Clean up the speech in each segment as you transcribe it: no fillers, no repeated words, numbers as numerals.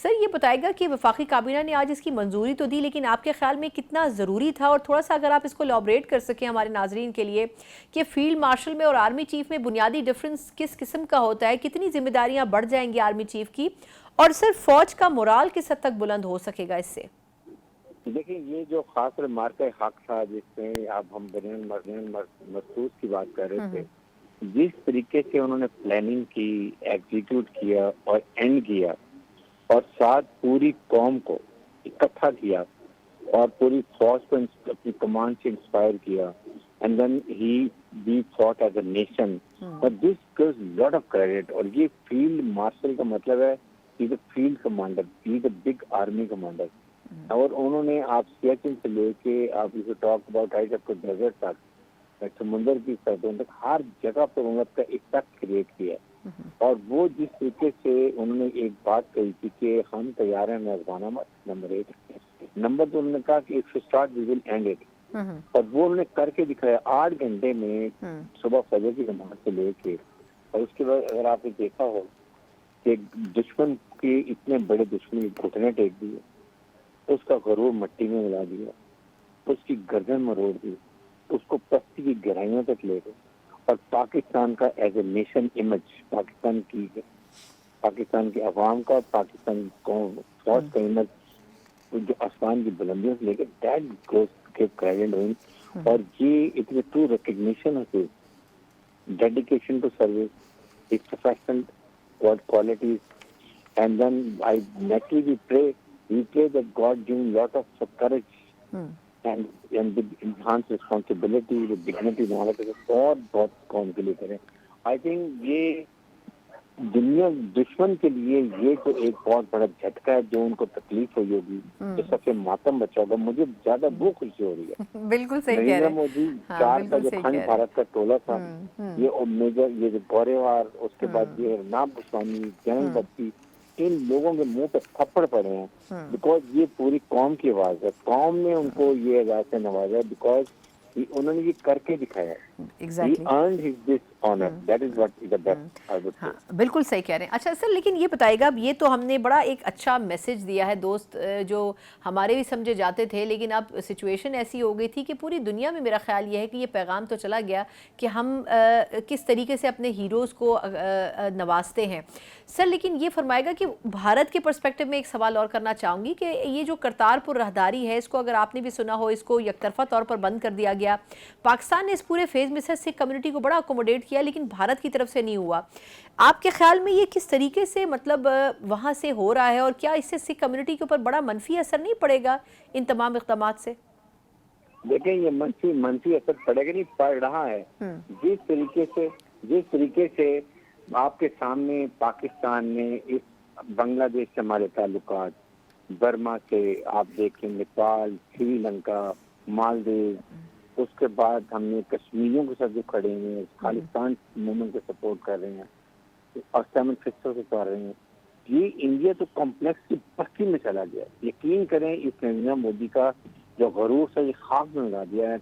سر یہ بتائے گا کہ وفاقی کابینہ نے آج اس کی منظوری تو دی، لیکن آپ کے خیال میں کتنا ضروری تھا؟ اور تھوڑا سا اگر آپ اس کو ایلیبریٹ کر سکیں ہمارے ناظرین کے لیے کہ فیلڈ مارشل میں اور آرمی چیف میں بنیادی ڈیفرنس کس قسم کا ہوتا ہے، کتنی ذمہ داریاں بڑھ جائیں گی آرمی چیف کی، اور سر فوج کا مورال کس حد تک بلند ہو سکے گا اس سے؟ دیکھیں، یہ جو خاص مارکہ حق تھا جس میں اب ہم بنیان مرصوص کی بات کر رہے تھے، جس طریقے سے انہوں نے پلاننگ کی، ایگزیکیوٹ کیا اور اینڈ کیا، اور ساتھ پوری قوم کو اکٹھا کیا اور پوری فوج کو اپنی کمانڈ سے انسپائر کیا، and then he fought as a nation, اور this gives lot of credit. اور یہ فیلڈ مارشل کا مطلب ہے he is a field commander, he is a big army commander. اور انہوں نے آپ سیاچن سے لے کے آپ اسے ٹاک اباؤٹ آئی جب کو ڈیزرٹ تک، سمندر کی سرحدوں تک، ہر جگہ پر انہوں نے اپنا ایکٹ کریٹ کیا. اور وہ جس طریقے سے انہوں نے ایک بات کہی تھی کہ ہم تیار ہیں میزبان احمد، نمبر 1 نمبر 2 انہوں نے کہا کہ if you start we will end it. اور وہ انہوں نے کر کے دکھایا 8 گھنٹے میں، صبح فجر کی نماز سے لے کے. اور اس کے بعد اگر آپ نے دیکھا ہو کہ دشمن کے اتنے بڑے دشمن گھٹنے ٹیک دیے، اس کا غرور مٹی میں ملا دیا، اس کی گردن مروڑ دی، اس کو پستی کی گہرائیوں تک لے گئے، اور پاکستان کا as a nation image, Pakistan کے عوام کا، پاکستان قوم فوج کا امیج جو آسمان کی بلندیوں سے لے کے دیٹ گوز کے کریڈٹ ہوئی. اور یہ it is true recognition of his dedication to service, his professional qualities. And then naturally we pray that God give him lot of courage and with enhanced responsibility, with dignity, knowledge, اور بہت قوم کے لیے کریں. I think یہ دنیا دشمن کے لیے یہ جو ایک بہت بڑا جھٹکا ہے، جو ان کو تکلیف ہوئی ہوگی، جو سب سے ماتم بچا ہوگا. مجھے زیادہ وہ خوشی ہو رہی ہے. بالکل صحیح کہہ رہے نریندر ہیں. مودی 4 کا جو کھنڈ بھارت کا ٹولہ تھا، یہ میجر، یہ جو گوریوار، اس کے بعد یہ نام گوسوامی، جنرل بتی، ان لوگوں کے منہ پہ تھپڑ پڑے ہیں بیکاز یہ پوری قوم کی آواز ہے. قوم نے ان کو یہ اعزاز سے نوازا ہے بیکاز انہوں نے یہ کر کے دکھایا ہے. He earned this honor. That is what is the best, I would say. بالکل صحیح کہہ رہے ہیں. اچھا سر، لیکن یہ بتائے گا، اب یہ تو ہم نے بڑا ایک اچھا میسج دیا ہے دوست، جو ہمارے بھی سمجھے جاتے تھے، لیکن اب سچویشن ایسی ہو گئی تھی کہ پوری دنیا میں میرا خیال یہ ہے کہ یہ پیغام تو چلا گیا کہ ہم کس طریقے سے اپنے ہیروز کو نوازتے ہیں. سر لیکن یہ فرمائے گا کہ بھارت کے پرسپیکٹو میں ایک سوال اور کرنا چاہوں گی کہ یہ جو کرتارپور راہداری ہے، اس کو اگر آپ نے بھی سنا ہو، اس کو یک طرفہ طور پر بند کر دیا گیا. پاکستان نے اس پورے فیز میں سے سکھ کمیونٹی کو بڑا اکوموڈیٹ کیا، لیکن بھارت کی طرف سے نہیں ہوا. آپ کے خیال میں یہ کس طریقے سے مطلب وہاں سے ہو رہا ہے، اور کیا اس سے سکھ کمیونٹی کے اوپر بڑا منفی اثر نہیں پڑے گا ان تمام اقدامات سے؟ دیکھیں، یہ منفی اثر پڑے گا، نہیں پڑ رہا ہے. جس طریقے سے آپ کے سامنے پاکستان نے اس بنگلہ دیش سے ہمارے تعلقات، برما سے آپ دیکھیں، نیپال، سری لنکا، مالدیو، اس کے بعد ہم نے کشمیریوں کے ساتھ جو کھڑے ہیں، خالصان موومنٹ کو سپورٹ کر رہے ہیں اور 7 فسٹوں سے کر رہے ہیں. یہ انڈیا تو کمپلیکس کی پستی میں چلا گیا. یقین کریں، اس نریندر مودی کا جو غرور سے یہ خاک میں لگا دیا ہے.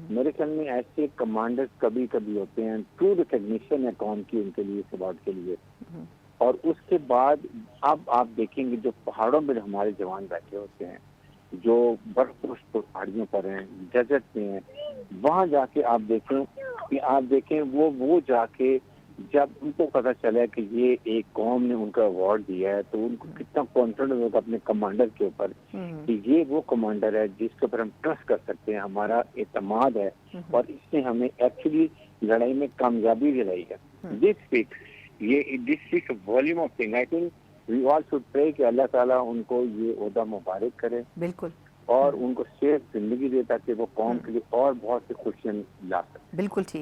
میرے خیال میں ایسے کمانڈر کبھی کبھی ہوتے ہیں، ٹرو ریکگنیشن ہے قوم کی ان کے لیے، سپورٹ کے لیے. اور اس کے بعد اب آپ دیکھیں گے جو پہاڑوں پہ ہمارے جوان بیٹھے ہوتے ہیں، جو برف پوش پہاڑیوں پر ہیں، ڈیزرٹ میں ہیں، وہاں جا کے آپ دیکھیں وہ جا کے جب ان کو پتہ چلا کہ یہ ایک قوم نے ان کا ایوارڈ دیا ہے، تو ان کو کتنا کانفیڈنس ہوگا اپنے کمانڈر کے اوپر کہ یہ وہ کمانڈر ہے جس کے اوپر ہم ٹرسٹ کر سکتے ہیں، ہمارا اعتماد ہے، اور اس نے ہمیں ایکچولی لڑائی میں کامیابی دلائی ہے. This speaks volume of thing. I think we all should pray کہ اللہ تعالیٰ ان کو یہ عہدہ مبارک کرے، بالکل، اور ان کو صحت زندگی دے تاکہ وہ قوم کے لیے اور بہت سی خوشیاں لا سکیں. بالکل ٹھیک.